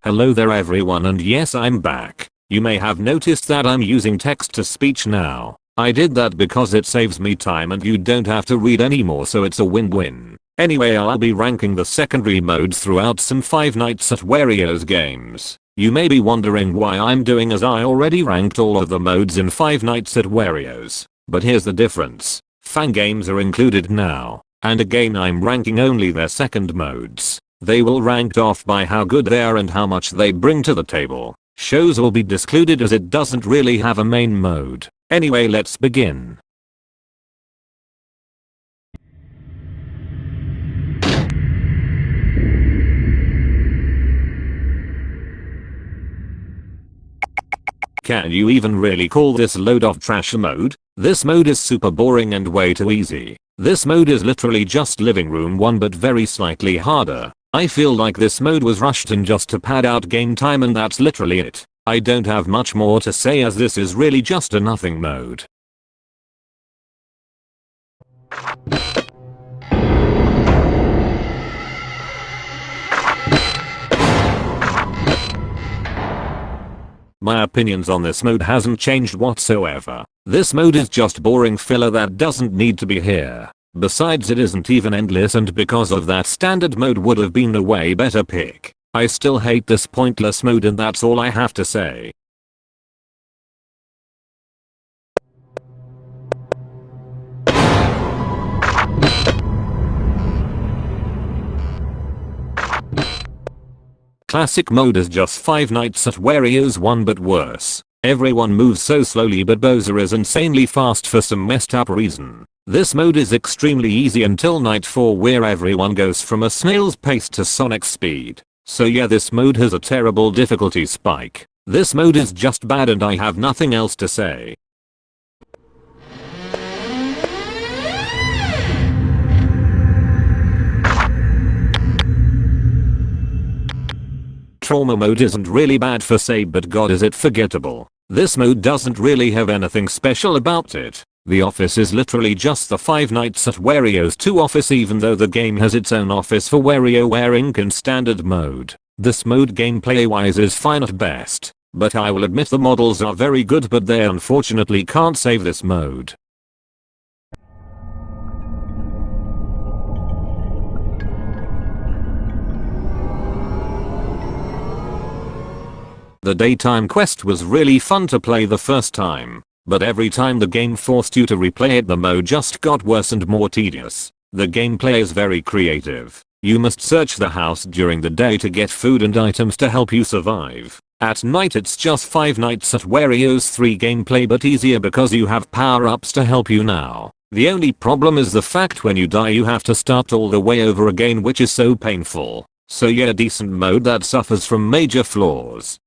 Hello there everyone, and yes, I'm back. You may have noticed that I'm using text to speech now. I did that because it saves me time and you don't have to read anymore, so it's a win-win. Anyway, I'll be ranking the secondary modes throughout some Five Nights at Wario's games. You may be wondering why I'm doing as I already ranked all of the modes in Five Nights at Wario's. But here's the difference. Fan games are included now. And again, I'm ranking only their second modes. They will ranked off by how good they are and how much they bring to the table. Shows will be discluded as it doesn't really have a main mode. Anyway, let's begin. Can you even really call this load of trash a mode? This mode is super boring and way too easy. This mode is literally just Living Room 1 but very slightly harder. I feel like this mode was rushed in just to pad out game time, and that's literally it. I don't have much more to say as this is really just a nothing mode. My opinions on this mode hasn't changed whatsoever. This mode is just boring filler that doesn't need to be here. Besides, it isn't even endless, and because of that, standard mode would have been a way better pick. I still hate this pointless mode, and that's all I have to say. Classic mode is just Five Nights at Wario's 1 but worse. Everyone moves so slowly, but Bowser is insanely fast for some messed up reason. This mode is extremely easy until Night 4, where everyone goes from a snail's pace to Sonic speed. So yeah, this mode has a terrible difficulty spike. This mode is just bad and I have nothing else to say. Trauma mode isn't really bad for say, but god is it forgettable. This mode doesn't really have anything special about it. The office is literally just the Five Nights at Wario's 2 office, even though the game has its own office for WarioWare Inc. in standard mode. This mode gameplay wise is fine at best, but I will admit the models are very good, but they unfortunately can't save this mode. The daytime quest was really fun to play the first time, but every time the game forced you to replay it, the mode just got worse and more tedious. The gameplay is very creative. You must search the house during the day to get food and items to help you survive. At night it's just Five Nights at Wario's 3 gameplay, but easier because you have power-ups to help you now. The only problem is the fact when you die you have to start all the way over again, which is so painful. So yeah, decent mode that suffers from major flaws.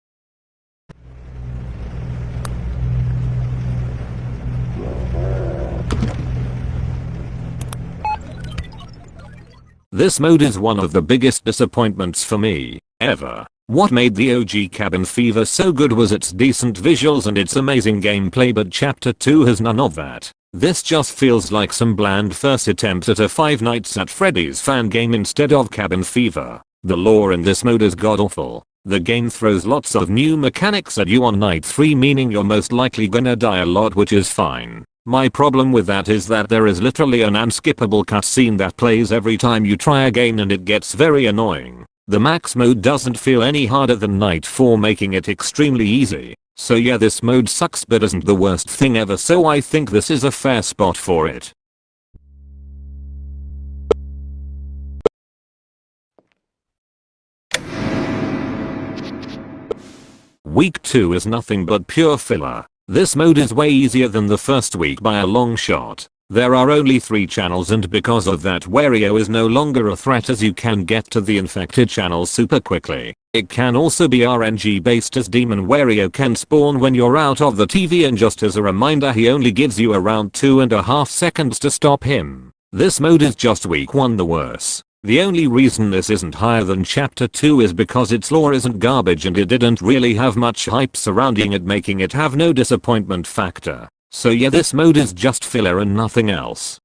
This mode is one of the biggest disappointments for me, ever. What made the OG Cabin Fever so good was its decent visuals and its amazing gameplay, but Chapter 2 has none of that. This just feels like some bland first attempt at a Five Nights at Freddy's fan game instead of Cabin Fever. The lore in this mode is god-awful. The game throws lots of new mechanics at you on night 3, meaning you're most likely gonna die a lot, which is fine. My problem with that is that there is literally an unskippable cutscene that plays every time you try again, and it gets very annoying. The max mode doesn't feel any harder than Night 4, making it extremely easy. So yeah, this mode sucks but isn't the worst thing ever, so I think this is a fair spot for it. Week 2 is nothing but pure filler. This mode is way easier than the first week by a long shot. There are only 3 channels, and because of that Wario is no longer a threat as you can get to the infected channels super quickly. It can also be RNG based as Demon Wario can spawn when you're out of the TV, and just as a reminder, he only gives you around 2.5 seconds to stop him. This mode is just week 1 the worse. The only reason this isn't higher than Chapter 2 is because its lore isn't garbage and it didn't really have much hype surrounding it, making it have no disappointment factor. So yeah, this mode is just filler and nothing else.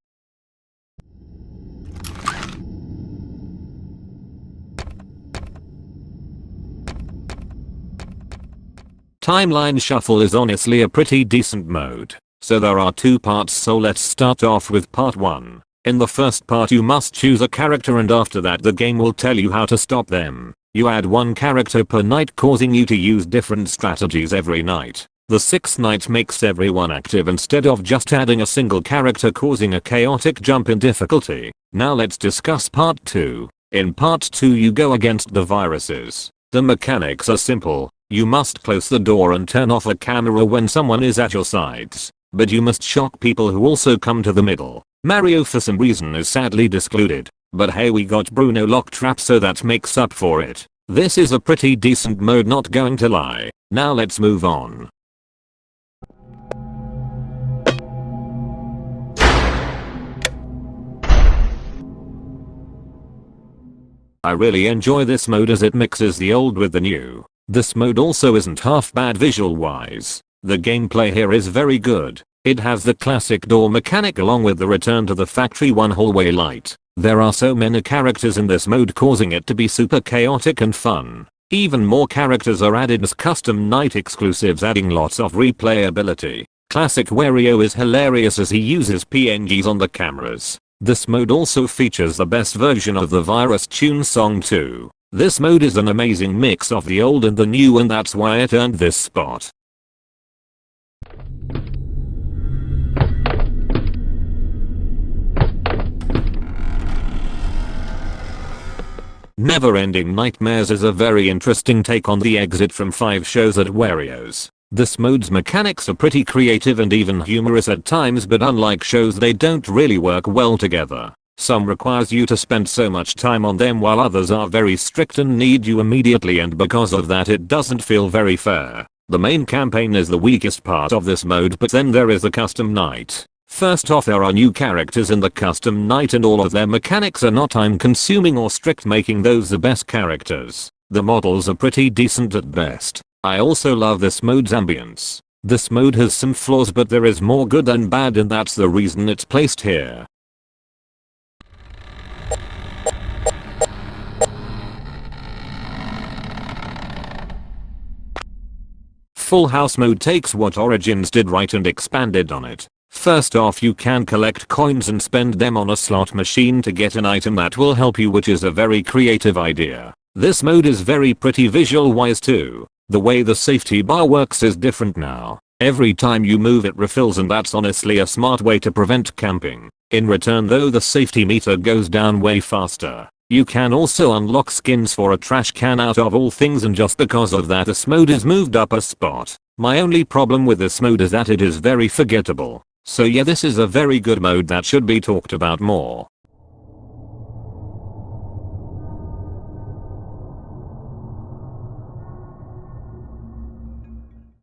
Timeline Shuffle is honestly a pretty decent mode. So there are 2 parts, so let's start off with part 1. In the first part you must choose a character and after that the game will tell you how to stop them. You add 1 character per night causing you to use different strategies every night. The 6th night makes everyone active instead of just adding a single character causing a chaotic jump in difficulty. Now let's discuss part 2. In part 2 you go against the viruses. The mechanics are simple. You must close the door and turn off a camera when someone is at your sides. But you must shock people who also come to the middle. Mario for some reason is sadly discluded. But hey, we got Bruno lock trap, so that makes up for it. This is a pretty decent mode, not going to lie. Now let's move on. I really enjoy this mode as it mixes the old with the new. This mode also isn't half bad visual wise. The gameplay here is very good. It has the classic door mechanic along with the return to the factory 1 hallway light. There are so many characters in this mode causing it to be super chaotic and fun. Even more characters are added as custom night exclusives, adding lots of replayability. Classic Wario is hilarious as he uses PNGs on the cameras. This mode also features the best version of the Virus Tune song too. This mode is an amazing mix of the old and the new, and that's why it earned this spot. Never-ending Nightmares is a very interesting take on the exit from 5 shows at Wario's. This mode's mechanics are pretty creative and even humorous at times, but unlike shows they don't really work well together. Some requires you to spend so much time on them while others are very strict and need you immediately, and because of that it doesn't feel very fair. The main campaign is the weakest part of this mode, but then there is the custom night. First off, there are new characters in the custom night and all of their mechanics are not time consuming or strict, making those the best characters. The models are pretty decent at best. I also love this mode's ambience. This mode has some flaws, but there is more good than bad, and that's the reason it's placed here. Full House mode takes what Origins did right and expanded on it. First off, you can collect coins and spend them on a slot machine to get an item that will help you, which is a very creative idea. This mode is very pretty visual wise too. The way the safety bar works is different now. Every time you move it refills, and that's honestly a smart way to prevent camping. In return though, the safety meter goes down way faster. You can also unlock skins for a trash can out of all things, and just because of that this mode is moved up a spot. My only problem with this mode is that it is very forgettable. So yeah, this is a very good mode that should be talked about more.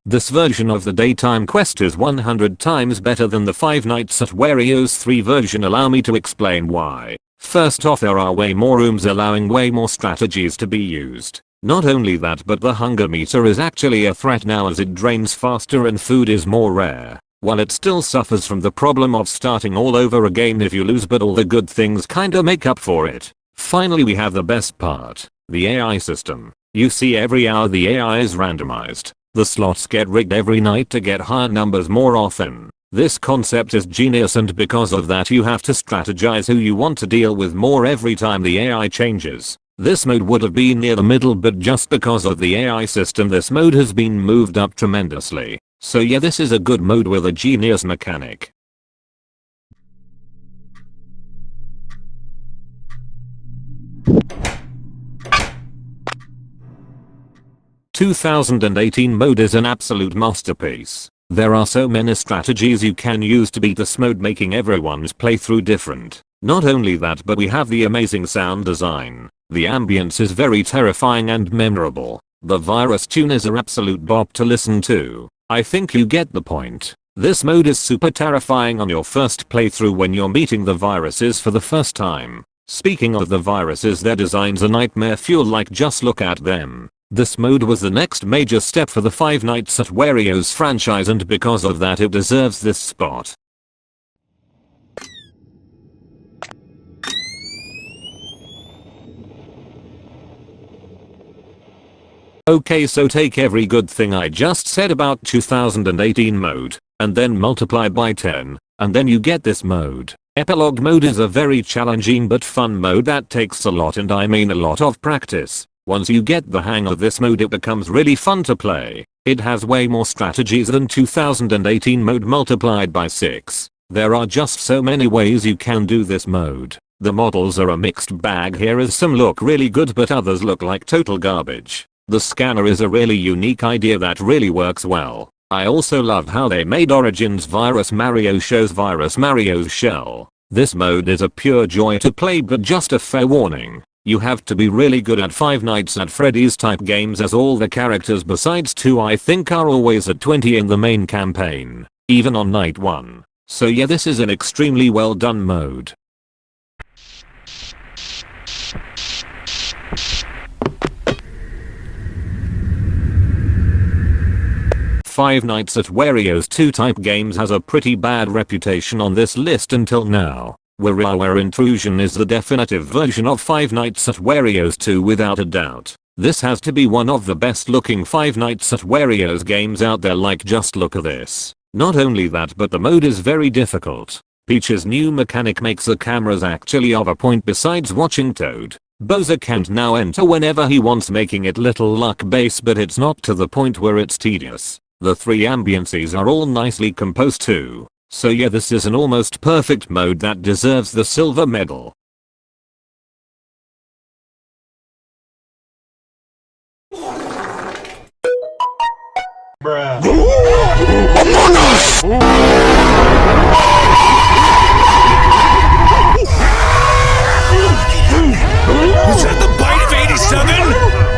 This version of the daytime quest is 100 times better than the 5 Nights at Wario's 3 version. Allow me to explain why. First off, there are way more rooms allowing way more strategies to be used. Not only that, but the hunger meter is actually a threat now as it drains faster and food is more rare. While it still suffers from the problem of starting all over again if you lose, but all the good things kinda make up for it. Finally, we have the best part, the AI system. You see, every hour the AI is randomized. The slots get rigged every night to get higher numbers more often. This concept is genius, and because of that you have to strategize who you want to deal with more every time the AI changes. This mode would have been near the middle, but just because of the AI system this mode has been moved up tremendously. So yeah, this is a good mode with a genius mechanic. The 2018 mode is an absolute masterpiece. There are so many strategies you can use to beat this mode, making everyone's playthrough different. Not only that, but we have the amazing sound design. The ambience is very terrifying and memorable. The Virus Tune is an absolute bop to listen to. I think you get the point. This mode is super terrifying on your first playthrough when you're meeting the viruses for the first time. Speaking of the viruses, their designs are nightmare fuel, like just look at them. This mode was the next major step for the 5 Nights at Wario's franchise, and because of that it deserves this spot. Okay, so take every good thing I just said about 2018 mode, and then multiply by 10, and then you get this mode. Epilogue mode is a very challenging but fun mode that takes a lot, and I mean a lot of practice. Once you get the hang of this mode, it becomes really fun to play. It has way more strategies than 2018 mode multiplied by 6. There are just so many ways you can do this mode. The models are a mixed bag here, as some look really good but others look like total garbage. The scanner is a really unique idea that really works well. I also love how they made Origins Virus Mario shows Virus Mario's shell. This mode is a pure joy to play, but just a fair warning. You have to be really good at Five Nights at Freddy's type games, as all the characters besides 2 I think are always at 20 in the main campaign, even on night 1. So yeah, this is an extremely well done mode. Five Nights at Wario's 2 type games has a pretty bad reputation on this list until now. Wario Intrusion is the definitive version of Five Nights at Wario's 2 without a doubt. This has to be one of the best looking Five Nights at Wario's games out there, like just look at this. Not only that, but the mode is very difficult. Peach's new mechanic makes the cameras actually of a point besides watching Toad. Bowser can now enter whenever he wants, making it little luck based, but it's not to the point where it's tedious. The 3 ambiances are all nicely composed too. So yeah, this is an almost perfect mode that deserves the silver medal. Bruh. Is that the bite of 87?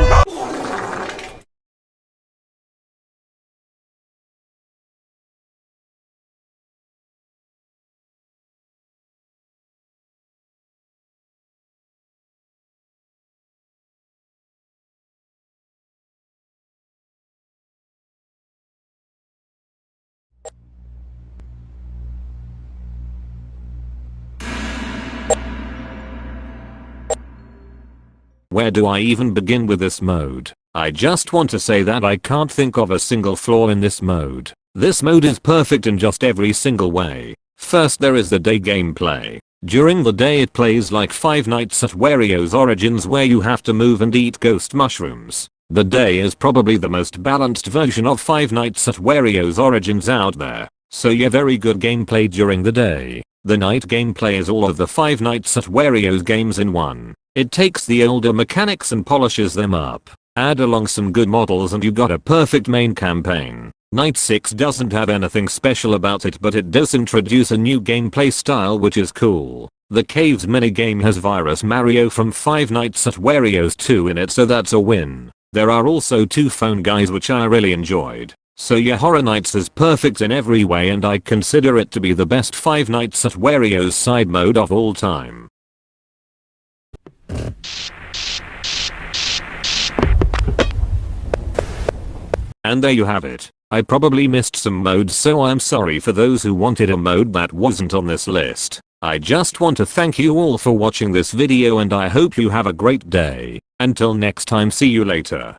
Where do I even begin with this mode? I just want to say that I can't think of a single flaw in this mode. This mode is perfect in just every single way. First, there is the day gameplay. During the day it plays like Five Nights at Wario's Origins, where you have to move and eat ghost mushrooms. The day is probably the most balanced version of Five Nights at Wario's Origins out there. So yeah, very good gameplay during the day. The night gameplay is all of the Five Nights at Wario's games in one. It takes the older mechanics and polishes them up. Add along some good models and you got a perfect main campaign. Night 6 doesn't have anything special about it, but it does introduce a new gameplay style which is cool. The Caves minigame has Virus Mario from Five Nights at Wario's 2 in it, so that's a win. There are also 2 phone guys which I really enjoyed. So yeah, Horror Nights is perfect in every way, and I consider it to be the best Five Nights at Wario's side mode of all time. And there you have it. I probably missed some modes, so I'm sorry for those who wanted a mode that wasn't on this list. I just want to thank you all for watching this video, and I hope you have a great day. Until next time, see you later.